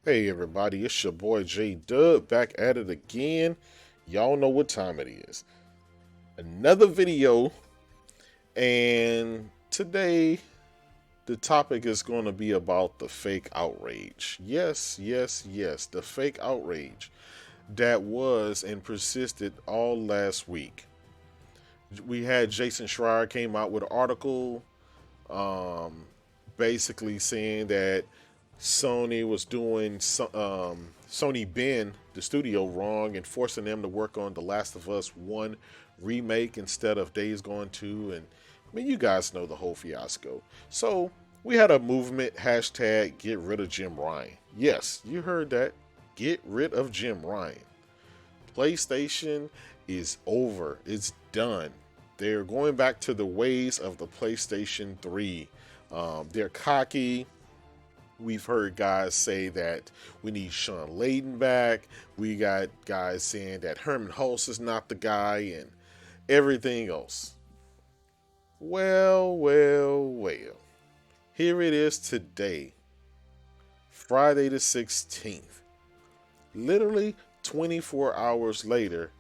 Hey everybody, it's your boy J Dub back at it again. Y'all know what time it is. Another video, and today the topic is going to be about the fake outrage. Yes, yes, yes, the fake outrage that was and persisted all last week. We had Jason Schreier came out with an article um, basically saying that Sony was doing Sony Ben, the studio, wrong and forcing them to work on The Last of Us 1 remake instead of Days Gone 2. And I mean, you guys know the whole fiasco. So we had a movement hashtag get rid of Jim Ryan. Yes, you heard that. Get rid of Jim Ryan. PlayStation is over. It's done. They're going back to the ways of the PlayStation 3. They're cocky. We've heard guys say that we need Sean Layden back. We got guys saying that Herman Hulst is not the guy and everything else. Well, well, well. Here it is today, Friday the 16th. Literally 24 hours later,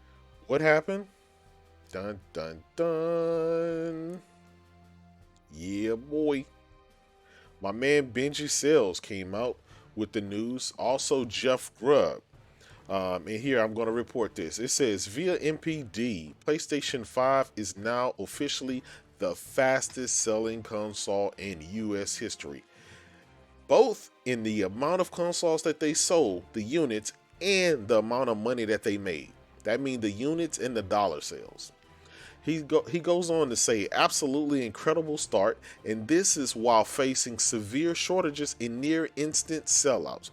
what happened? Dun dun dun. Yeah, boy. My man Benji Sales came out with the news. Also, Jeff Grubb. And here I'm going to report this. It says via MPD, PlayStation 5 is now officially the fastest selling console in US history, both in the amount of consoles that they sold, the units, and the amount of money that they made. That means the units and the dollar sales. He goes on to say, absolutely incredible start, and this is while facing severe shortages and near instant sellouts.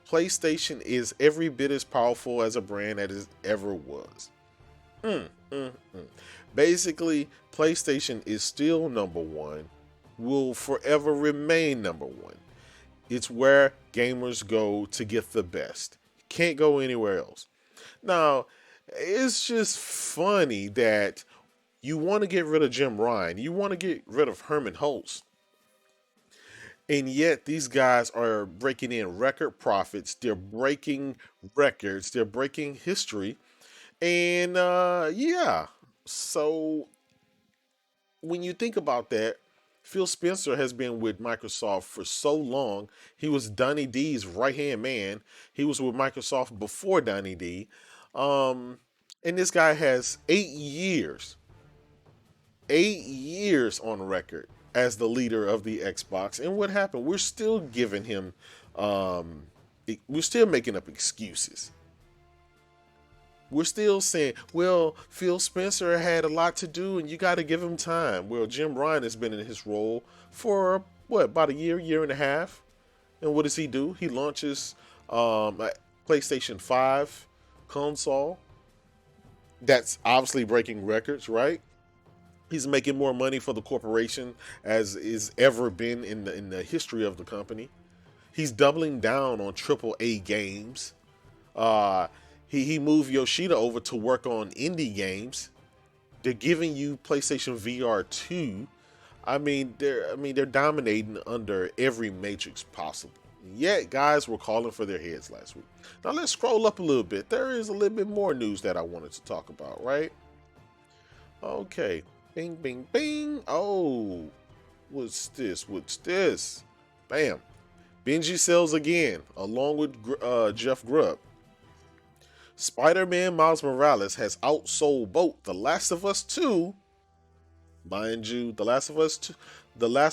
PlayStation is every bit as powerful as a brand that it ever was. Mm, mm, mm. Basically, PlayStation is still number one, will forever remain number one. It's where gamers go to get the best. Can't go anywhere else. Now, it's just funny that you want to get rid of Jim Ryan. You want to get rid of Herman Hulst. And yet these guys are breaking in record profits. They're breaking records. They're breaking history. And yeah. So when you think about that, Phil Spencer has been with Microsoft for so long. He was Donnie D's right hand man. He was with Microsoft before Donnie D. Um, and this guy has 8 years on record as the leader of the Xbox. And what happened? We're still giving him, we're still making up excuses. We're still saying, well, Phil Spencer had a lot to do and you got to give him time. Well, Jim Ryan has been in his role for what, about a year and a half. And what does he do? He launches a PlayStation 5 console. That's obviously breaking records, right? He's making more money for the corporation as is ever been in the history of the company. He's doubling down on AAA games. Uh, he moved Yoshida over to work on indie games. They're giving you PlayStation VR 2. They're dominating under every matrix possible. Yet guys were calling for their heads last week. Now let's scroll up a little bit. There is a little bit more news that I wanted to talk about, right? Okay. Bing, bing, bing. Oh, what's this? What's this? Bam. Benji sells again, along with Jeff Grubb. Spider-Man Miles Morales has outsold both The Last of Us 2, mind you, The Last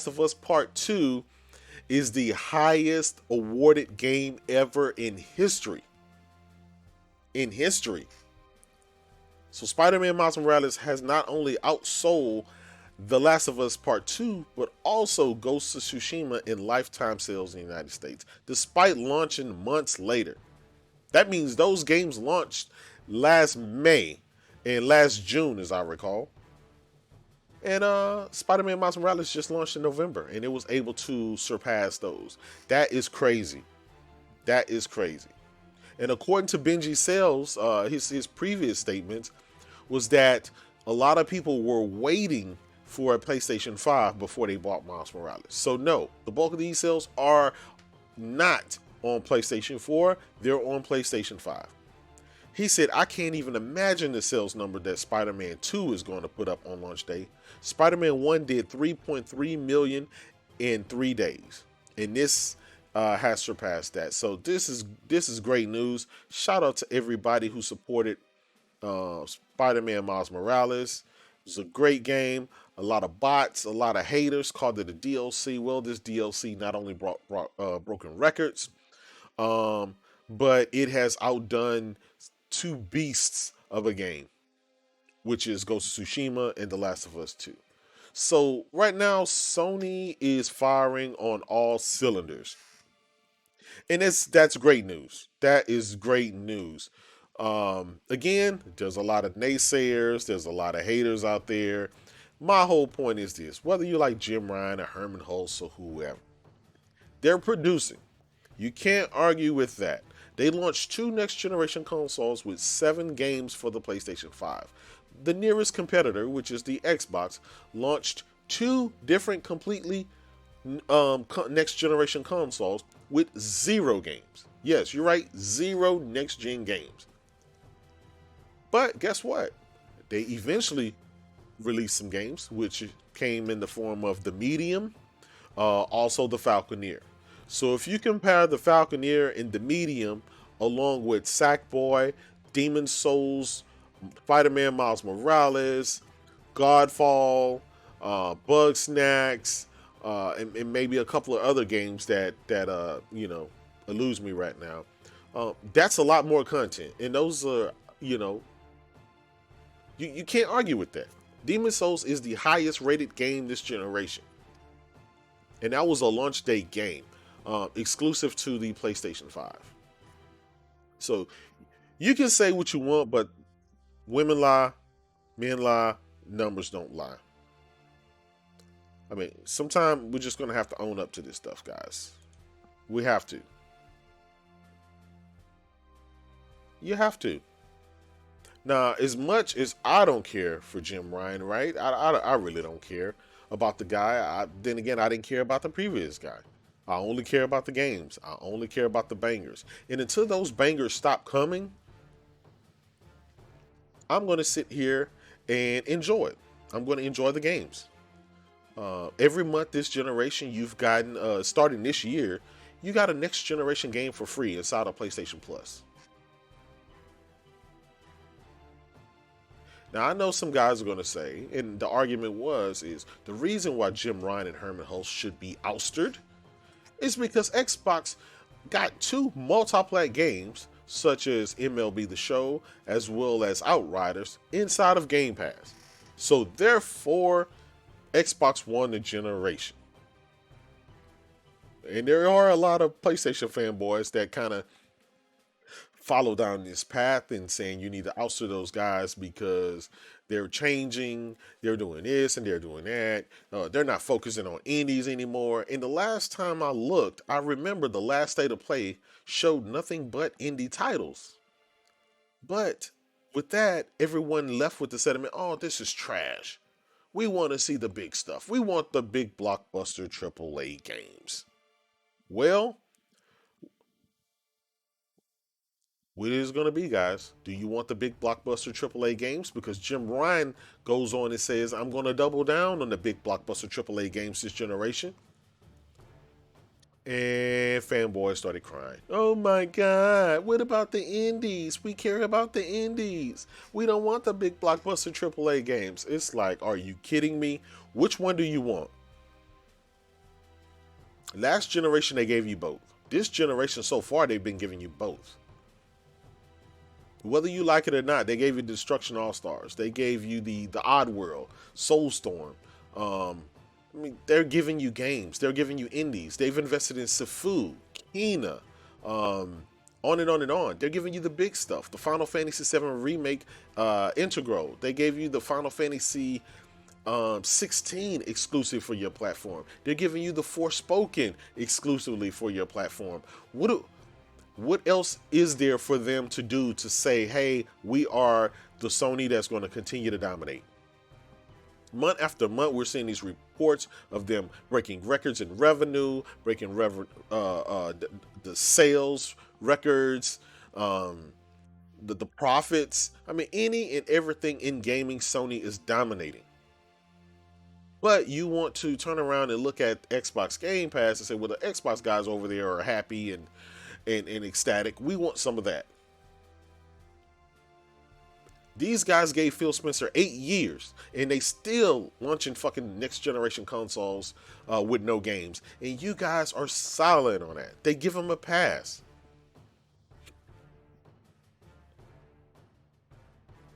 of Us Part 2 is the highest awarded game ever in history. In history. So Spider-Man Miles Morales has not only outsold The Last of Us Part 2, but also Ghost of Tsushima in lifetime sales in the United States, despite launching months later. That means those games launched last May and last June, as I recall. And Spider-Man Miles Morales just launched in November, and it was able to surpass those. That is crazy. That is crazy. And according to Benji Sales, his previous statements was that a lot of people were waiting for a PlayStation 5 before they bought Miles Morales. So no, the bulk of these sales are not on PlayStation 4, they're on PlayStation 5. He said, I can't even imagine the sales number that Spider-Man 2 is going to put up on launch day. Spider-Man 1 did 3.3 million in 3 days. And this has surpassed that. So this is great news. Shout out to everybody who supported Spider-Man Miles Morales. It was a great game. A lot of bots, a lot of haters called it a DLC. Well, this DLC not only brought broken records, um, but it has outdone two beasts of a game, which is Ghost of Tsushima and The Last of Us 2. So right now, Sony is firing on all cylinders, and that's great news. That is great news. Again, there's a lot of naysayers, there's a lot of haters out there. My whole point is this: whether you like Jim Ryan or Herman Hulse or whoever, they're producing. You can't argue with that. They launched two next generation consoles with 7 games for the PlayStation 5. The nearest competitor, which is the Xbox, launched 2 different completely next generation consoles with 0 games. Yes, you're right, 0 next gen games. But guess what? They eventually released some games, which came in the form of the Medium, also the Falconeer. So if you compare the Falconeer and the Medium, along with Sackboy, Demon Souls, Spider-Man Miles Morales, Godfall, Bug Snacks, and maybe a couple of other games that eludes me right now. That's a lot more content, and those are you can't argue with that. Demon Souls is the highest rated game this generation, and that was a launch day game, exclusive to the PlayStation 5. So you can say what you want, but women lie, men lie, numbers don't lie. I mean, sometimes we're just going to have to own up to this stuff, guys. We have to. You have to. Now, as much as I don't care for Jim Ryan, right? I really don't care about the guy. Then again, I didn't care about the previous guy. I only care about the games. I only care about the bangers. And until those bangers stop coming, I'm going to sit here and enjoy it. I'm going to enjoy the games. Every month this generation, you've gotten, starting this year, you got a next generation game for free inside of PlayStation Plus. Now, I know some guys are going to say, and the argument is the reason why Jim Ryan and Herman Hulse should be ousted is because Xbox got 2 multiplayer games, such as MLB The Show, as well as Outriders, inside of Game Pass. So therefore, Xbox won the generation. And there are a lot of PlayStation fanboys that kind of follow down this path and saying you need to oust those guys because they're changing, they're doing this and they're doing that. They're not focusing on indies anymore. And the last time I looked, I remember the last State of Play showed nothing but indie titles. But with that, everyone left with the sentiment, oh, this is trash. We want to see the big stuff. We want the big blockbuster AAA games. Well, what is going to be, guys? Do you want the big blockbuster AAA games? Because Jim Ryan goes on and says, I'm going to double down on the big blockbuster AAA games this generation. And fanboys started crying. Oh my God, what about the indies? We care about the indies. We don't want the big blockbuster AAA games. It's like, are you kidding me? Which one do you want? Last generation, they gave you both. This generation so far, they've been giving you both. Whether you like it or not, they gave you Destruction All-Stars. They gave you the Oddworld, Soulstorm. I mean, they're giving you games. They're giving you indies. They've invested in Sifu, Kina, on and on and on. They're giving you the big stuff. The Final Fantasy VII Remake Integral. They gave you the Final Fantasy 16 exclusive for your platform. They're giving you the Forspoken exclusively for your platform. What else is there for them to do to say, hey, we are the Sony that's going to continue to dominate? Month after month, we're seeing these reports of them breaking records in revenue, breaking the sales records, um, the profits. I mean, any and everything in gaming, Sony is dominating. But you want to turn around and look at Xbox Game Pass and say, well, the Xbox guys over there are happy and ecstatic. We want some of that. These guys gave Phil Spencer 8 years, and they still launching fucking next generation consoles with no games. And you guys are silent on that. They give him a pass.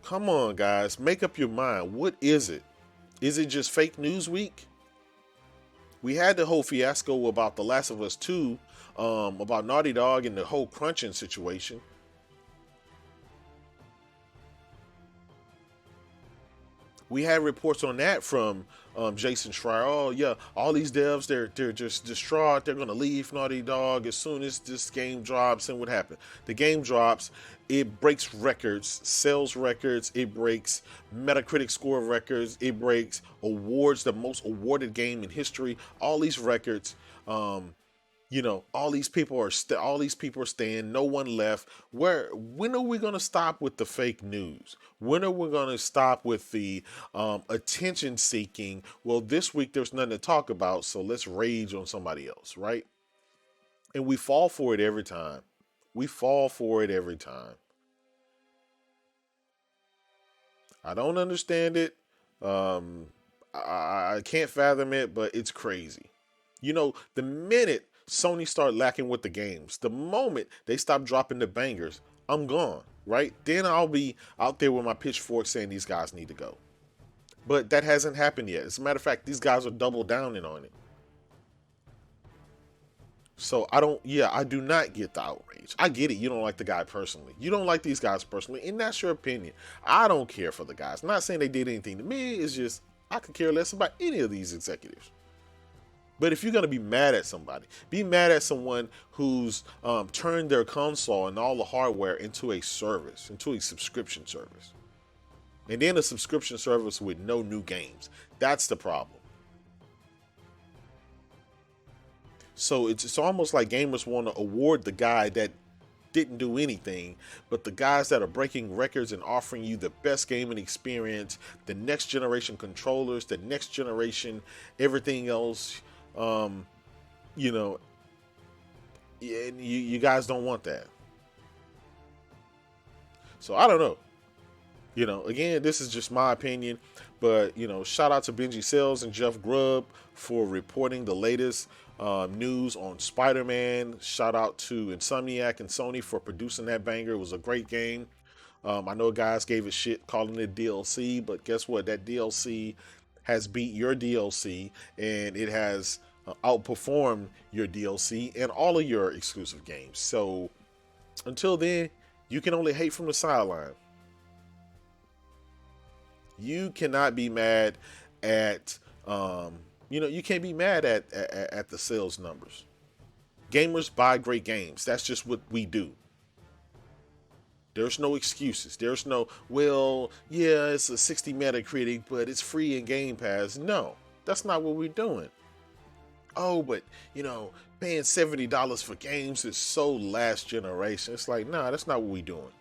Come on, guys, make up your mind. What is it? Is it just fake news week? We had the whole fiasco about The Last of Us 2, about Naughty Dog and the whole crunching situation. We had reports on that from Jason Schreier. Oh yeah, all these devs they're just distraught. They're gonna leave Naughty Dog as soon as this game drops. And what happened? The game drops. It breaks records, sales records. It breaks Metacritic score records. It breaks awards, the most awarded game in history. All these records. All these people are all these people are staying. No one left. When are we gonna stop with the fake news? When are we gonna stop with the attention seeking? Well, this week there's nothing to talk about, so let's rage on somebody else, right? And we fall for it every time. We fall for it every time. I don't understand it. Um, I can't fathom it, but it's crazy. The minute Sony start lacking with the games, the moment they stop dropping the bangers, I'm gone, right? Then I'll be out there with my pitchfork saying these guys need to go. But that hasn't happened yet. As a matter of fact, these guys are double downing on it. So I do not get the outrage. I get it. You don't like the guy personally. You don't like these guys personally, and that's your opinion. I don't care for the guys. I'm not saying they did anything to me. It's just, I could care less about any of these executives. But if you're going to be mad at somebody, be mad at someone who's turned their console and all the hardware into a service, into a subscription service. And then a subscription service with no new games. That's the problem. So it's almost like gamers want to award the guy that didn't do anything, but the guys that are breaking records and offering you the best gaming experience, the next generation controllers, the next generation, everything else, um, you know, you guys don't want that. So I don't know. Again, this is just my opinion, but shout out to Benji Sales and Jeff Grubb for reporting the latest news on Spider-Man. Shout out to Insomniac and Sony for producing that banger. It was a great game. I know guys gave it shit calling it DLC, but guess what? That DLC has beat your DLC, and it has outperformed your DLC and all of your exclusive games. So until then, you can only hate from the sideline. You cannot be mad at you can't be mad at the sales numbers. Gamers buy great games. That's just what we do. There's no excuses. There's no, well, yeah, it's a 60 Metacritic, but it's free in Game Pass. No, that's not what we're doing. Oh, but paying $70 for games is so last generation. It's like, nah, that's not what we're doing.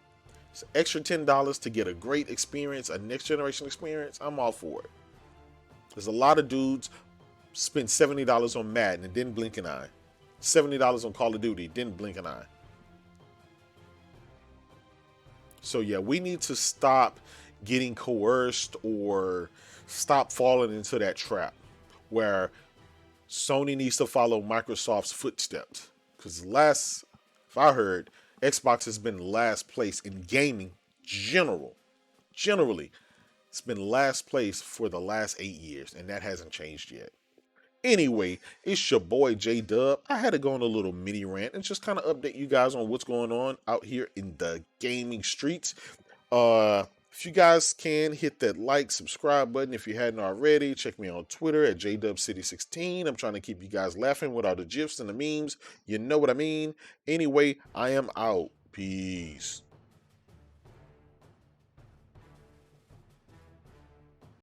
It's extra $10 to get a great experience, a next generation experience. I'm all for it. There's a lot of dudes spend $70 on Madden and didn't blink an eye. $70 on Call of Duty, didn't blink an eye. So yeah, we need to stop getting coerced or stop falling into that trap where Sony needs to follow Microsoft's footsteps. Because if I heard, Xbox has been last place in gaming generally. It's been last place for the last 8 years, and that hasn't changed yet. Anyway, it's your boy J Dub. I had to go on a little mini rant and just kind of update you guys on what's going on out here in the gaming streets. If you guys can hit that like, subscribe button if you hadn't already. Check me on Twitter at JDubCity16. I'm trying to keep you guys laughing with all the gifs and the memes. You know what I mean? Anyway, I am out. Peace.